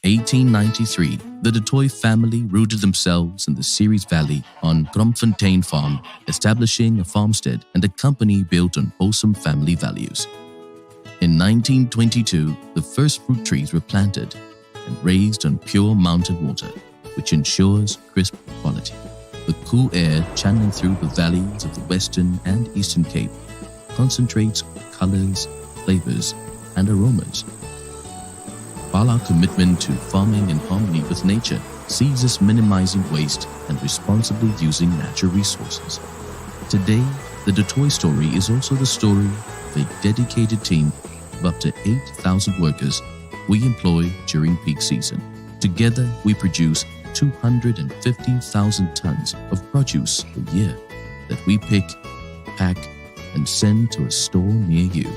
In 1893, the du Toit family rooted themselves in the Ceres Valley on Gromfontein Farm, establishing a farmstead and a company built on wholesome family values. In 1922, the first fruit trees were planted and raised on pure mountain water, which ensures crisp quality. The cool air channeling through the valleys of the Western and Eastern Cape concentrates colors, flavors, and aromas. While our commitment to farming in harmony with nature sees us minimizing waste and responsibly using natural resources. Today, the du Toit story is also the story of a dedicated team of up to 8,000 workers we employ during peak season. Together, we produce 250,000 tons of produce a year that we pick, pack, and send to a store near you.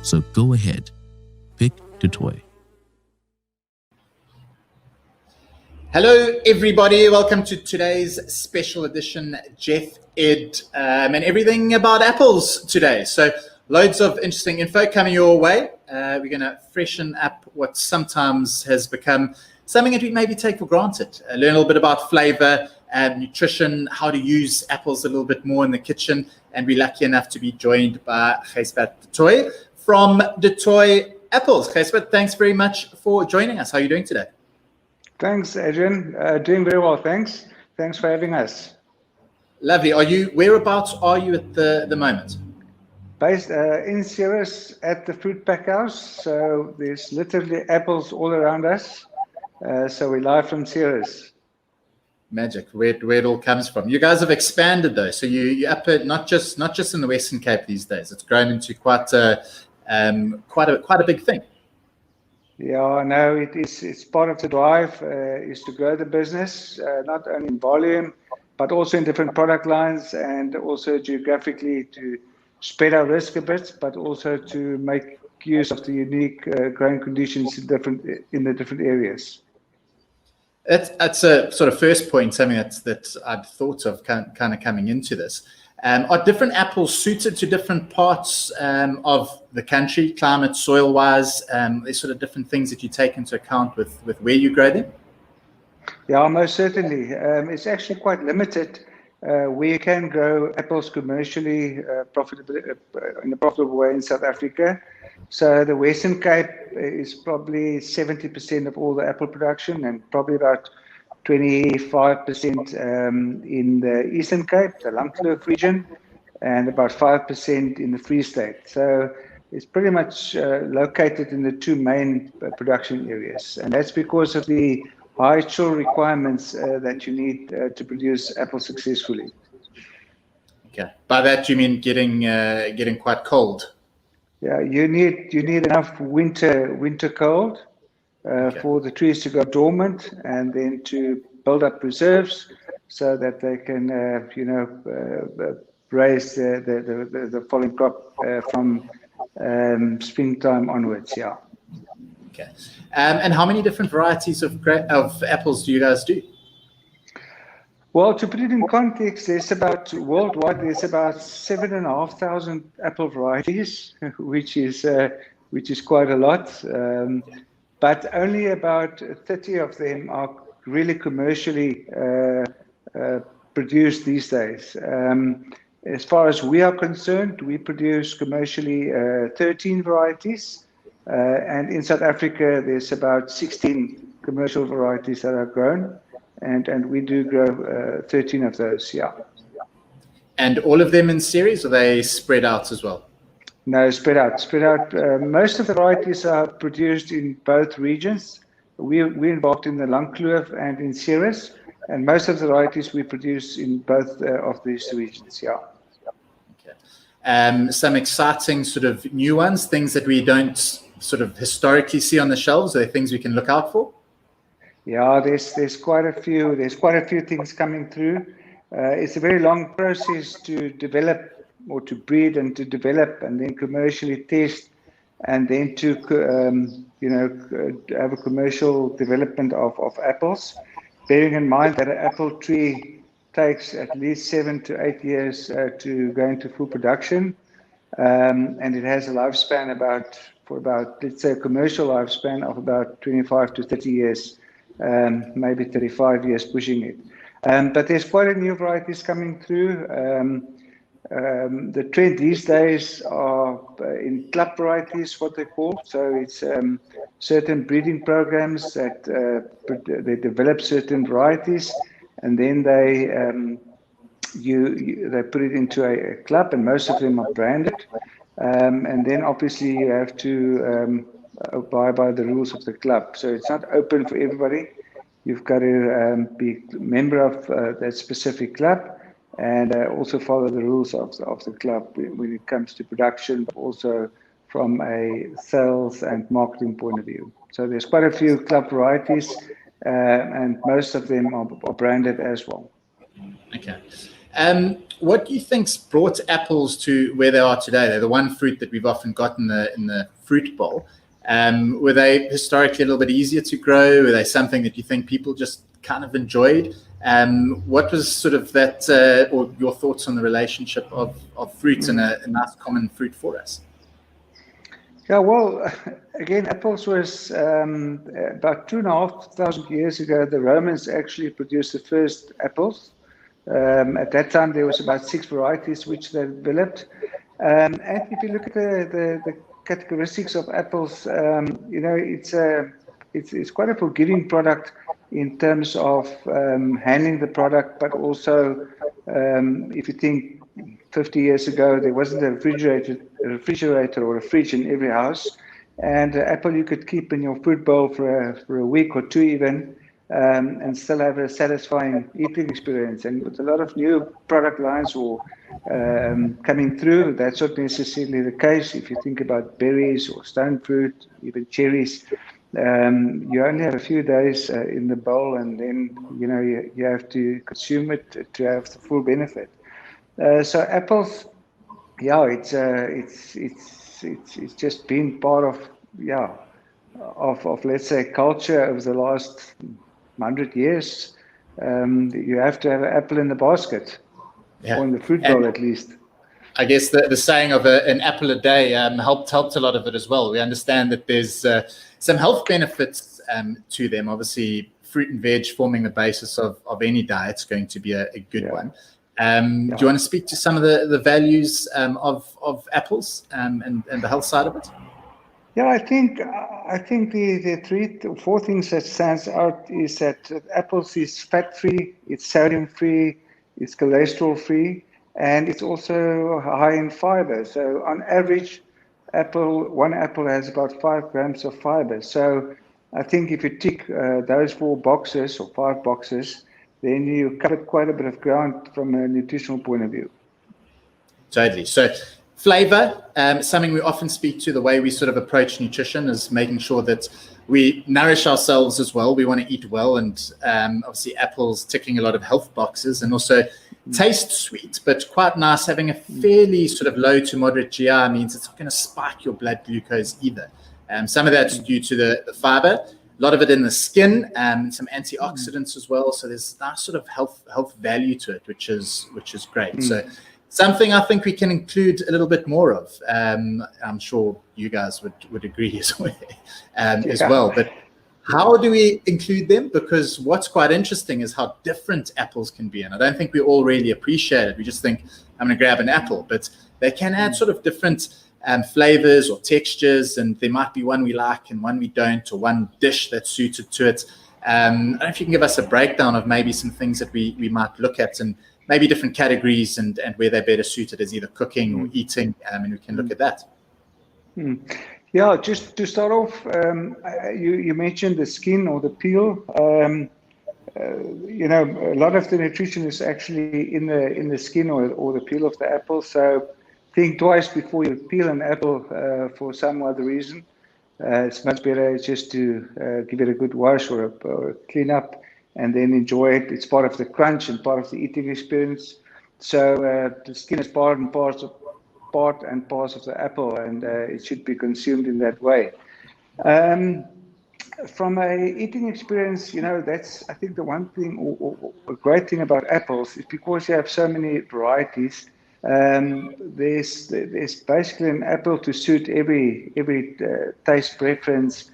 So go ahead, pick du Toit. Hello, everybody. Welcome to today's special edition, Jeff Ed, and everything about apples today. So loads of interesting info coming your way. We're going to freshen up what sometimes has become something that we maybe take for granted. Learn a little bit about flavor and nutrition, how to use apples a little bit more in the kitchen. And we're lucky enough to be joined by Gijsbert du Toit from du Toit Apples. Gijsbert, thanks very much for joining us. How are you doing today? Thanks, Adrian. Doing very well, thanks. Thanks for having us. Lovely. Whereabouts are you at the moment? Based in Ceres at the fruit pack house. So there's literally apples all around us. So we're live from Ceres. Magic. Where it all comes from. You guys have expanded though. So you up at not just in the Western Cape these days. It's grown into quite a big thing. Yeah, no, it's part of the drive is to grow the business, not only in volume, but also in different product lines and also geographically to spread our risk a bit, but also to make use of the unique growing conditions in the different areas. That's a sort of first point, something that I'd thought of kind of coming into this. Are different apples suited to different parts of the country, climate, soil-wise? There's sort of different things that you take into account with where you grow them? Yeah, most certainly. It's actually quite limited. We can grow apples commercially in a profitable way in South Africa. So the Western Cape is probably 70% of all the apple production and probably about 25% in the Eastern Cape, the Langkloof region, and about 5% in the Free State. So it's pretty much located in the two main production areas. And that's because of the high chill requirements that you need to produce apples successfully. Okay. By that, you mean getting quite cold? Yeah, you need enough winter cold. For the trees to go dormant and then to build up reserves so that they can, raise the following crop from springtime onwards. Yeah. Okay. And how many different varieties of apples do you guys do? Well, to put it in context, worldwide there's about 7,500 apple varieties, which is quite a lot. But only about 30 of them are really commercially produced these days. As far as we are concerned, we produce commercially 13 varieties. And in South Africa, there's about 16 commercial varieties that are grown. And we do grow 13 of those, yeah. And all of them in series, or are they spread out as well? No, spread out. Most of the varieties are produced in both regions. We're involved in the Langkloof and in Ceres, and most of the varieties we produce in both of these regions, yeah. Okay. Some exciting sort of new ones, things that we don't sort of historically see on the shelves. Are there things we can look out for? Yeah, there's quite a few. There's quite a few things coming through. It's a very long process to develop or to breed and to develop and then commercially test and then to have a commercial development of apples, bearing in mind that an apple tree takes at least 7 to 8 years to go into full production, and it has a lifespan about for about, let's say, a commercial lifespan of about 25 to 30 years, maybe 35 years pushing it. But there's quite a new varieties coming through. The trend these days are in club varieties, what they call. So it's certain breeding programs that they develop certain varieties, and then they they put it into a club, and most of them are branded. And then obviously you have to abide by the rules of the club. So it's not open for everybody. You've got to be a member of that specific club, and also follow the rules of the club when it comes to production, but also from a sales and marketing point of view. So there's quite a few club varieties, and most of them are branded as well. Okay. What do you think's brought apples to where they are today? They're the one fruit that we've often got in the fruit bowl. Were they historically a little bit easier to grow? Were they something that you think people just kind of enjoyed? What was sort of that, or your thoughts on the relationship of fruits and a nice common fruit for us? Yeah, well, again, apples was about 2,500 years ago. The Romans actually produced the first apples. At that time, there was about 6 varieties which they developed. And if you look at the characteristics of apples, you know, it's quite a forgiving product in terms of handling the product, but also if you think 50 years ago, there wasn't a refrigerator or a fridge in every house, and apple you could keep in your fruit bowl for a week or 2 even, and still have a satisfying eating experience. And with a lot of new product lines or coming through, that's not necessarily the case. If you think about berries or stone fruit, even cherries, you only have a few days in the bowl, and then you know you have to consume it to have the full benefit. So apples, yeah, it's just been part of let's say culture over the last 100 years. You have to have an apple in the basket, or in the fruit bowl at least. I guess the saying of an apple a day helped a lot of it as well. We understand that there's some health benefits to them. Obviously, fruit and veg forming the basis of any diet is going to be a good one. Do you want to speak to some of the values of apples and the health side of it? Yeah, I think the 3 or 4 things that stands out is that apples is fat-free, it's sodium-free, it's cholesterol-free, and it's also high in fiber. So on average, one apple has about 5 grams of fiber. So I think if you tick those 4 boxes or 5 boxes, then you covered quite a bit of ground from a nutritional point of view. Totally. So flavor, something we often speak to, the way we sort of approach nutrition is making sure that we nourish ourselves as well. We want to eat well, and obviously apples ticking a lot of health boxes, and also taste sweet, but quite nice. Having a fairly sort of low to moderate GI means it's not going to spike your blood glucose either. Some of that's due to the fiber, a lot of it in the skin, some antioxidants as well. So there's nice sort of health value to it, which is great. So something I think we can include a little bit more of. I'm sure you guys would agree as well. But how do we include them? Because what's quite interesting is how different apples can be. And I don't think we all really appreciate it. We just think, I'm going to grab an apple. But they can add sort of different flavors or textures. And there might be one we like and one we don't, or one dish that's suited to it. I don't know if you can give us a breakdown of maybe some things that we might look at, and maybe different categories and where they're better suited as either cooking or eating. And we can look at that. Yeah, just to start off, you mentioned the skin or the peel. You know, a lot of the nutrition is actually in the skin or the peel of the apple. So think twice before you peel an apple for some other reason. It's much better just to give it a good wash or a clean up, and then enjoy it. It's part of the crunch and part of the eating experience. So the skin is part and parcel of the apple, and it should be consumed in that way. From a eating experience, you know, that's, I think, the one thing or a great thing about apples is because you have so many varieties, There's basically an apple to suit every taste preference.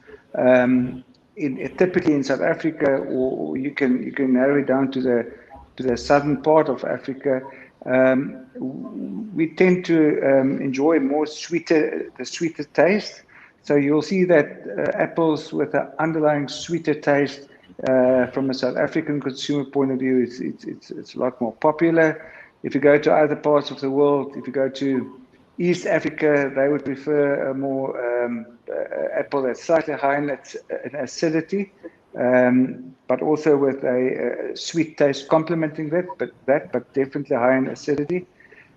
Typically in South Africa, or you can narrow it down to the southern part of Africa. We tend to enjoy more the sweeter taste. So you'll see that apples with an underlying sweeter taste from a South African consumer point of view, it's a lot more popular. If you go to other parts of the world, if you go to East Africa, they would prefer a more apple that's slightly high in acidity, but also with a sweet taste complementing that, but definitely high in acidity.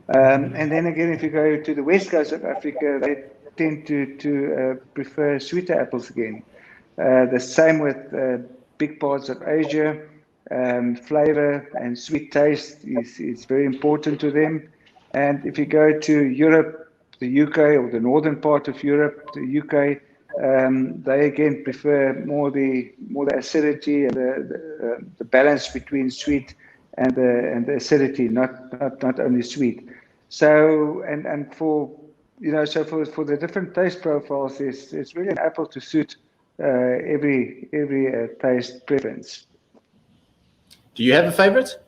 And then again, if you go to the west coast of Africa, they tend to prefer sweeter apples again. The same with big parts of Asia. Flavor and sweet taste is very important to them. And if you go to Europe, the UK, or the northern part of Europe, the UK, they again prefer more the acidity and the balance between sweet and the acidity, not only sweet. So and for for the different taste profiles, it's really an apple to suit every taste preference. Do you have a favorite?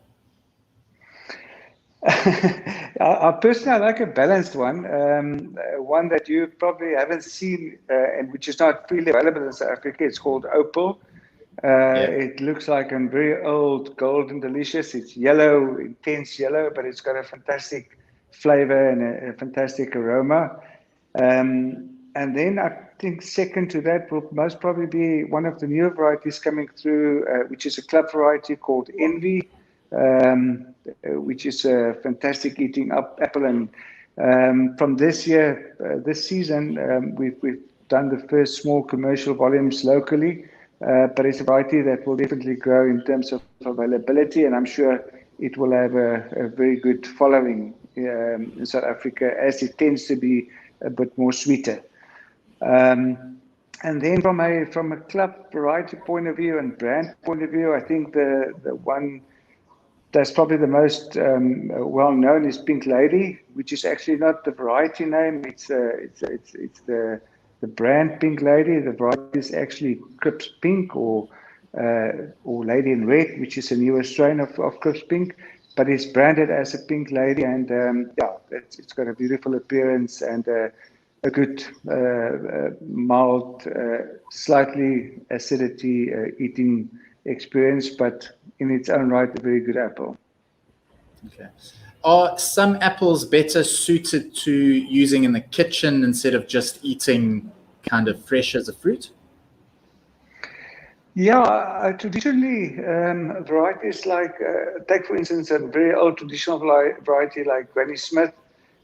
I personally like a balanced one, one that you probably haven't seen, and which is not freely available in South Africa. It's called Opal. It looks like a very old golden delicious. It's yellow, intense yellow, but it's got a fantastic flavor and a fantastic aroma. And then I think second to that will most probably be one of the newer varieties coming through, which is a club variety called Envy, which is a fantastic eating apple. And from this year, this season, we've done the first small commercial volumes locally, but it's a variety that will definitely grow in terms of availability, and I'm sure it will have a very good following in South Africa, as it tends to be a bit more sweeter. And then from a club variety point of view and brand point of view, I think the one that's probably the most well known is Pink Lady, which is actually not the variety name. It's the brand Pink Lady. The variety is actually Crips Pink or Lady in Red, which is a newer strain of Crips Pink, but it's branded as a Pink Lady, and it's got a beautiful appearance and a good mild, slightly acidity eating experience, but in its own right, a very good apple. Okay. Are some apples better suited to using in the kitchen instead of just eating kind of fresh as a fruit? Yeah, traditionally, varieties like, take for instance, a very old traditional variety like Granny Smith.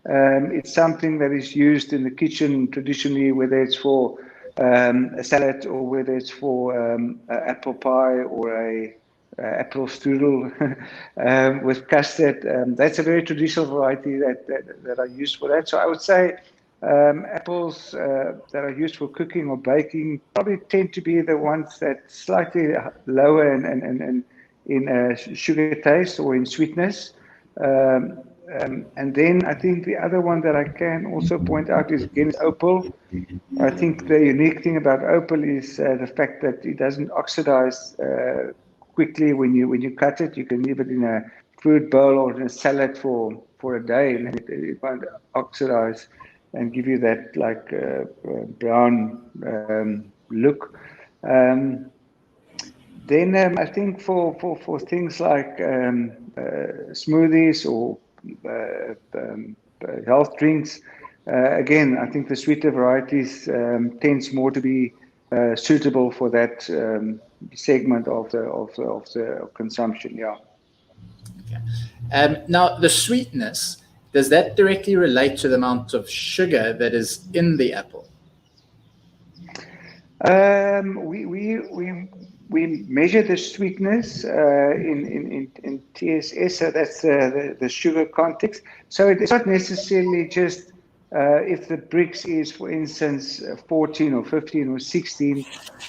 It's something that is used in the kitchen traditionally, whether it's for a salad or whether it's for apple pie or a apple strudel with custard. That's a very traditional variety that are used for that. So I would say apples that are used for cooking or baking probably tend to be the ones that slightly lower in sugar taste or in sweetness. And then I think the other one that I can also point out is again Opal. I think the unique thing about Opal is the fact that it doesn't oxidize quickly when you cut it. You can leave it in a fruit bowl or in a salad for a day, and it won't oxidize and give you that like brown look. Then I think for things like smoothies or health drinks, again, I think the sweeter varieties tends more to be suitable for that segment of the consumption. Yeah. Okay. Now, the sweetness, does that directly relate to the amount of sugar that is in the apple? We measure the sweetness in TSS, so that's the sugar context. So it's not necessarily just if the Brix is, for instance, 14 or 15 or 16,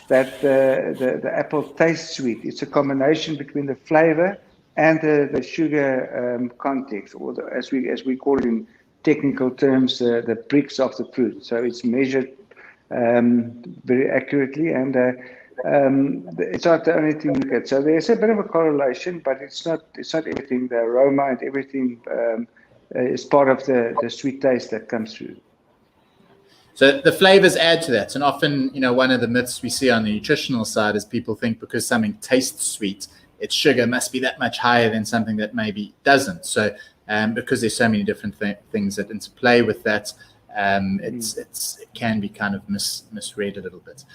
that the apple tastes sweet. It's a combination between the flavor and the sugar context, or as we call it in technical terms, the bricks of the fruit. So it's measured very accurately, and it's not the only thing you look at. So there's a bit of a correlation, but it's not everything. The aroma and everything is part of the sweet taste that comes through. So the flavors add to that. And often, one of the myths we see on the nutritional side is people think because something tastes sweet, its sugar must be that much higher than something that maybe doesn't. So because there's so many different things that interplay with that, it can be kind of misread a little bit.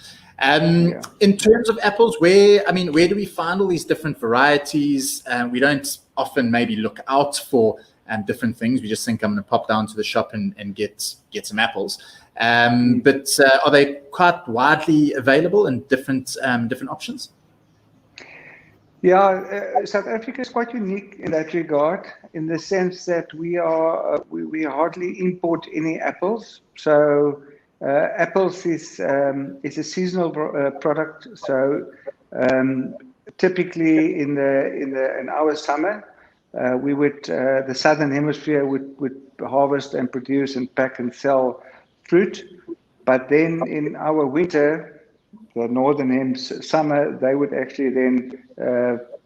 In terms of apples, where do we find all these different varieties? We don't often maybe look out for different things. We just think I'm going to pop down to the shop and get some apples. But are they quite widely available in different options? Yeah, South Africa is quite unique in that regard, in the sense that we hardly import any apples. So apples is a seasonal product. So typically in our summer, we would the southern hemisphere would harvest and produce and pack and sell fruit, but then in our winter, the northern summer, they would actually then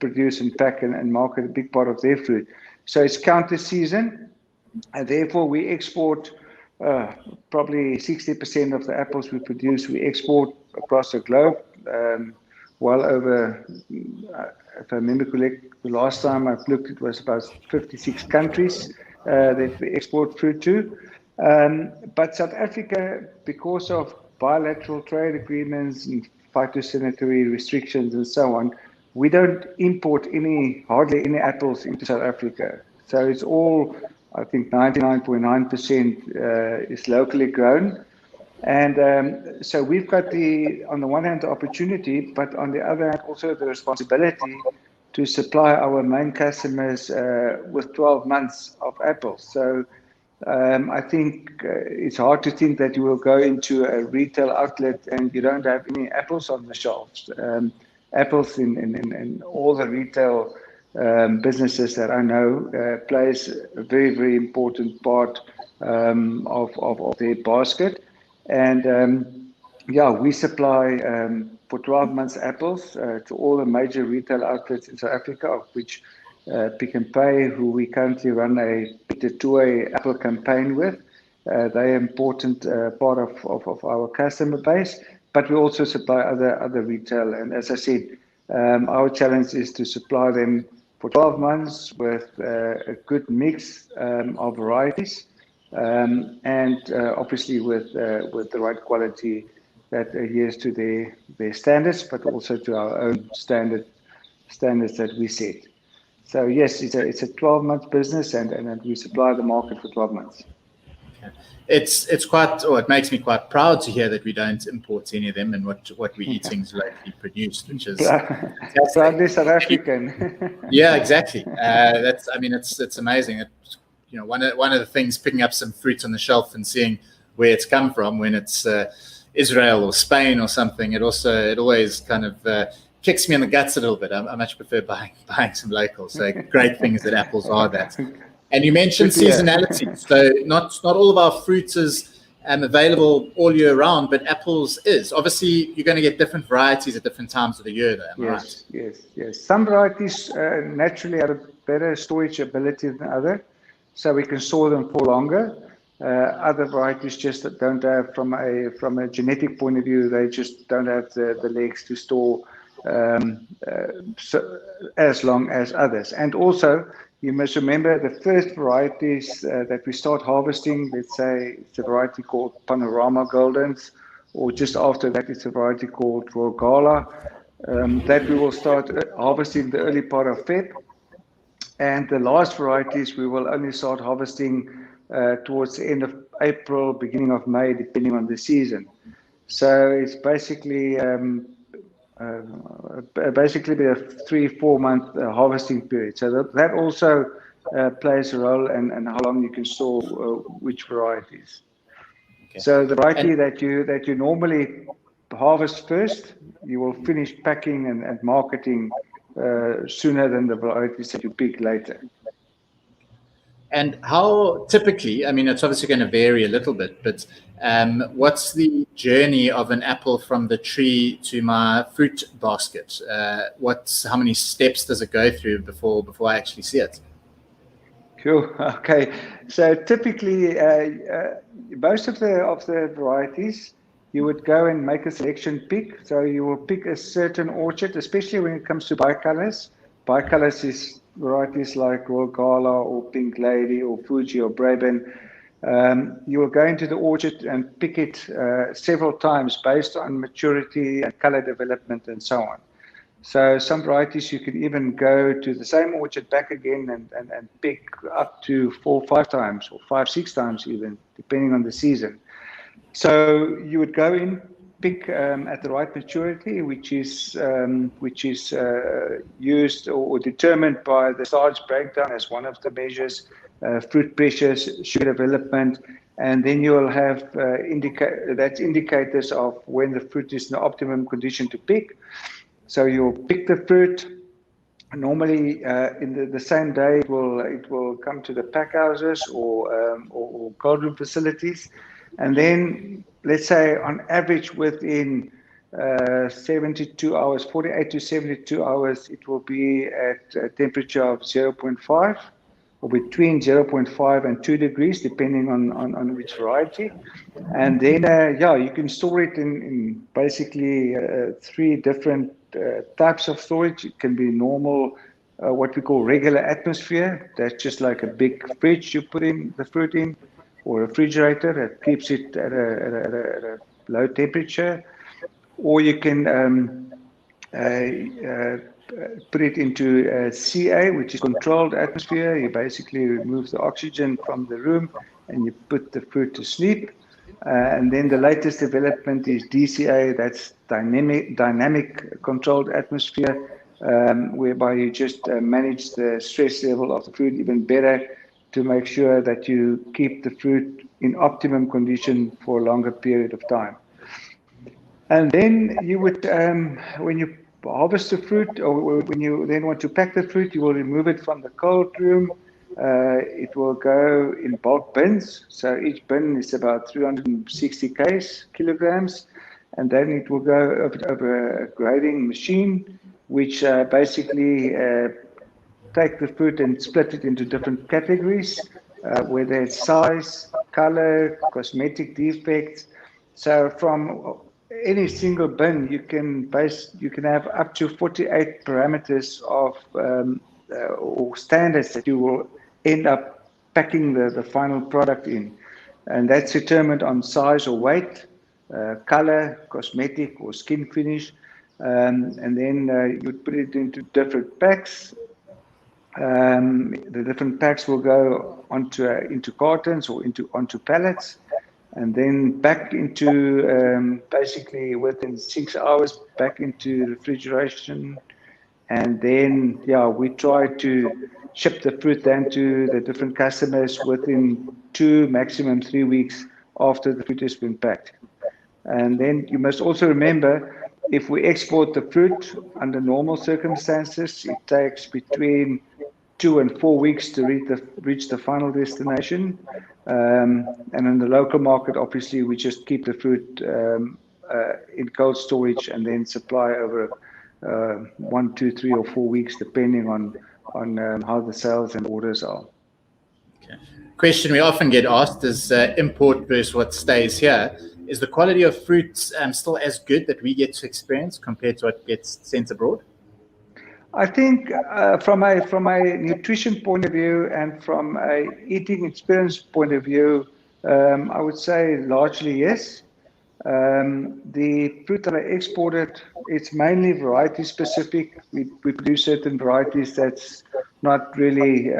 produce and pack and market a big part of their fruit. So it's counter season, and therefore we export probably 60% of the apples we produce. We export across the globe. Well over, if I remember correctly, the last time I've looked, it was about 56 countries that we export fruit to. But South Africa, because of bilateral trade agreements and phytosanitary restrictions and so on, we don't import hardly any apples into South Africa. So it's all, I think 99.9% is locally grown. And so we've got on the one hand, the opportunity, but on the other hand, also the responsibility to supply our main customers with 12 months of apples. So I think it's hard to think that you will go into a retail outlet and you don't have any apples on the shelves. Apples in all the retail businesses that I know plays a very, very important part of their basket. And we supply for 12 months apples to all the major retail outlets in South Africa, of which Pick n Pay, who we currently run a two-way apple campaign with. They're an important part of our customer base, but we also supply other retail. And as I said, our challenge is to supply them for 12 months with a good mix of varieties, and obviously with the right quality that adheres to their standards, but also to our own standards that we set. So yes, it's a 12-month business, and we supply the market for 12 months. Okay. It makes me quite proud to hear that we don't import any of them, and what we're eating is locally produced, which is proudly South African. Yeah, exactly. It's amazing. One of the things, picking up some fruit on the shelf and seeing where it's come from, when it's Israel or Spain or something, it always kind of kicks me in the guts a little bit. I much prefer buying some local. So great things that apples are that. And you mentioned seasonality. So not all of our fruit is available all year round, but apples is. Obviously, you're going to get different varieties at different times of the year, though. Am I right? Yes. Some varieties naturally have a better storage ability than others, so we can store them for longer. Other varieties just don't have, from a genetic point of view, they just don't have the legs to store as long as others. And also, you must remember the first varieties that we start harvesting, let's say it's a variety called Panorama Goldens, or just after that it's a variety called Royal Gala, that we will start harvesting the early part of Feb. And the last varieties we will only start harvesting towards the end of April, beginning of May, depending on the season. So it's basically be a 3-4 month harvesting period. So that also plays a role in how long you can store which varieties. Okay. So the variety that you normally harvest first, you will finish packing and marketing sooner than the varieties that you pick later. And how typically, I mean, it's obviously going to vary a little bit, but what's the journey of an apple from the tree to my fruit basket? How many steps does it go through before I actually see it? Cool. Okay. So typically, most of the varieties, you would go and make a selection pick. So you will pick a certain orchard, especially when it comes to bicolors. Bicolors is varieties like Royal Gala or Pink Lady or Fuji or Brabant. You will go into the orchard and pick it several times based on maturity and color development and so on. So some varieties you can even go to the same orchard back again and pick up to 4 or 5 times or 5, 6 times even, depending on the season. So you would go in, pick at the right maturity, which is used or determined by the starch breakdown as one of the measures, fruit pressures, sugar development, and then you will have that's indicators of when the fruit is in the optimum condition to pick. So you'll pick the fruit. Normally, in the same day, it will come to the pack houses or cold room facilities, and then let's say on average within 72 hours, 48 to 72 hours, it will be at a temperature of 0.5 or between 0.5 and 2 degrees, depending on which variety. And then, you can store it in basically 3 different types of storage. It can be normal, what we call regular atmosphere. That's just like a big fridge you put in the fruit in, or a refrigerator that keeps it at a low temperature. Or you can put it into CA, which is controlled atmosphere. You basically remove the oxygen from the room and you put the fruit to sleep. And then the latest development is DCA, that's dynamic controlled atmosphere, whereby you just manage the stress level of the fruit even better to make sure that you keep the fruit in optimum condition for a longer period of time. And then you would, when you harvest the fruit, or when you then want to pack the fruit, you will remove it from the cold room. It will go in bulk bins. So each bin is about 360 kilograms. And then it will go over a grading machine, which basically take the fruit and split it into different categories, whether it's size, color, cosmetic defects. So from any single bin, you can have up to 48 parameters of or standards that you will end up packing the final product in, and that's determined on size or weight, color, cosmetic or skin finish, and then you put it into different packs. The different packs will go into cartons or onto pallets, and then back into basically within 6 hours back into refrigeration. And then we try to ship the fruit then to the different customers within 2, maximum 3 weeks after the fruit has been packed. And then you must also remember, if we export the fruit under normal circumstances, it takes between 2 and 4 weeks to reach the final destination. And in the local market, obviously, we just keep the fruit in cold storage and then supply over 1, 2, 3, or 4 weeks, depending on how the sales and orders are. Okay. Question we often get asked is import versus what stays here. Is the quality of fruit still as good that we get to experience compared to what gets sent abroad? I think from a nutrition point of view and from a eating experience point of view, I would say largely yes. The fruit that I exported, it's mainly variety specific. We produce certain varieties that's not really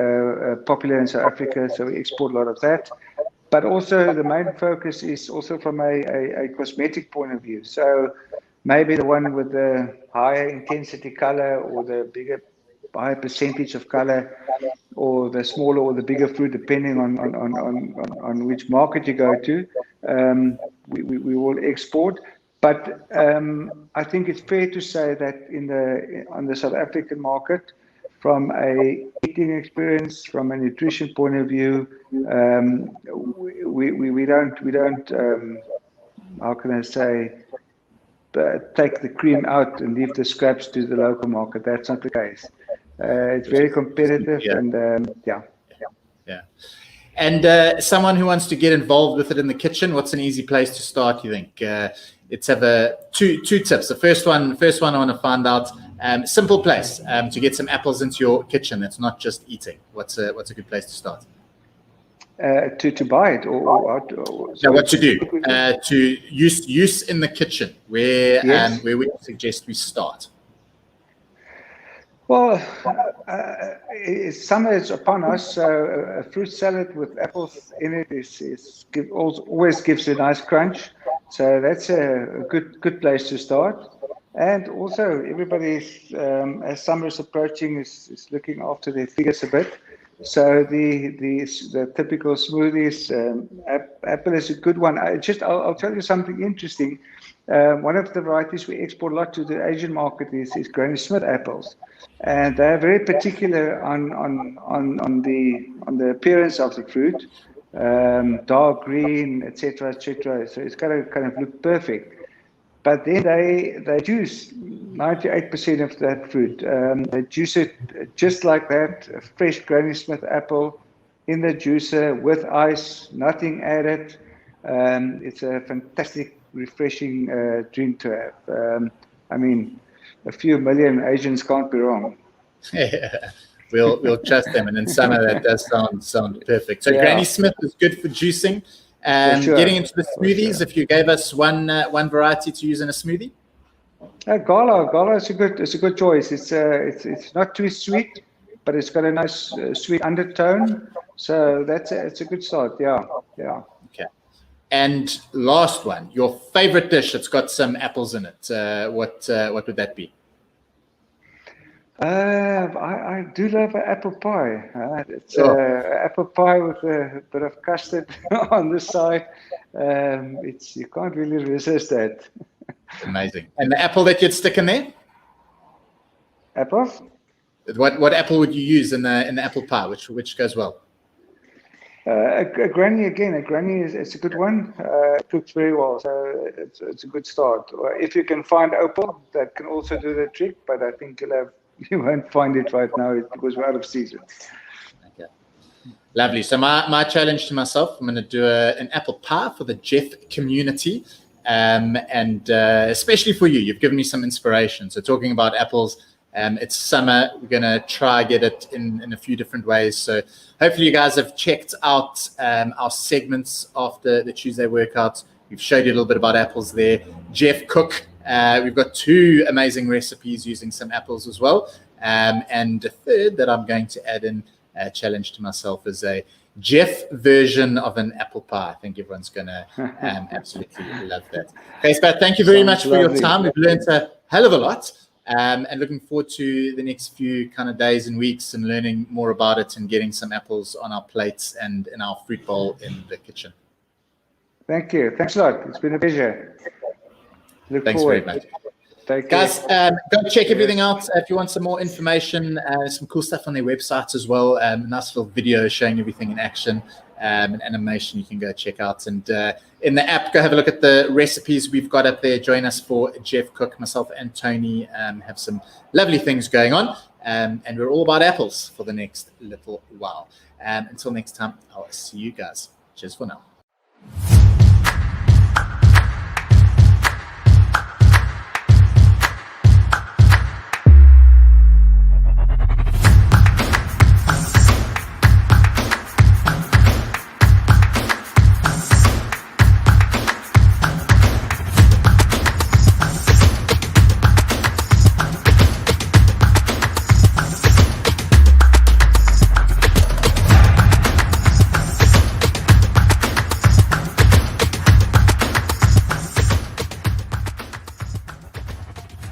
popular in South Africa, so we export a lot of that. But also the main focus is also from a cosmetic point of view. So maybe the one with the higher intensity color or the higher percentage of color, or the smaller or the bigger fruit, depending on which market you go to, we will export. But I think it's fair to say that on the South African market, from a eating experience, from a nutrition point of view, we don't how can I say, take the cream out and leave the scraps to the local market. That's not the case. It's very competitive, and yeah. And someone who wants to get involved with it in the kitchen, what's an easy place to start, you think? Let's have two tips. The first one I want to find out, simple place to get some apples into your kitchen. That's not just eating. What's a good place to start? To buy it or no, what to do to use in the kitchen, where we suggest we start. Well, summer is upon us, so a fruit salad with apples in it always gives a nice crunch. So that's a good place to start. And also, everybody, as summer is approaching, is looking after their figures a bit. So the typical smoothies, apple is a good one. I'll tell you something interesting. One of the varieties we export a lot to the Asian market is Granny Smith apples, and they're very particular on the appearance of the fruit, dark green, etc., etc. So it's got to kind of look perfect. But then they juice 98% of that fruit. They juice it just like that, a fresh Granny Smith apple in the juicer with ice, nothing added. It's a fantastic, refreshing drink to have. I mean, a few million Asians can't be wrong. We'll trust them, and in summer that does sound perfect. So Granny Smith is good for juicing. Sure. Getting into the smoothies, if you gave us one variety to use in a smoothie. Gala is a good choice. It's not too sweet, but it's got a nice sweet undertone. So it's a good start. Yeah. Okay. And last one, your favorite dish that's got some apples in it. What would that be? I do love an apple pie. It's apple pie with a bit of custard on the side. You can't really resist that. Amazing. And the apple that you'd stick in there? Apples? What apple would you use in the apple pie? Which goes well? A granny again. A granny is a good one. It cooks very well, so it's a good start. If you can find opal, that can also do the trick. But I think you won't find it right now because we're out of season. Okay, lovely. So my challenge to myself, I'm going to do an apple pie for the Jeff community, and especially for you. You've given me some inspiration. So talking about apples. It's summer. We're going to try get it in a few different ways. So hopefully you guys have checked out our segments after the Tuesday workouts. We've showed you a little bit about apples there. Jeff Cook. We've got 2 amazing recipes using some apples as well. And a third that I'm going to add in a challenge to myself is a Jeff version of an apple pie. I think everyone's going to absolutely love that. Okay, Spat, thank you very much for your time. We've learned a hell of a lot. And looking forward to the next few kind of days and weeks and learning more about it and getting some apples on our plates and in our fruit bowl in the kitchen. Thank you. Thanks a lot. It's been a pleasure. Thanks very much. Guys, go check everything out. If you want some more information, some cool stuff on their websites as well. A nice little video showing everything in action. An animation you can go check out. And in the app, go have a look at the recipes we've got up there. Join us for Jeff Cook. Myself and Tony have some lovely things going on. And we're all about apples for the next little while. Until next time, I'll see you guys. Cheers for now.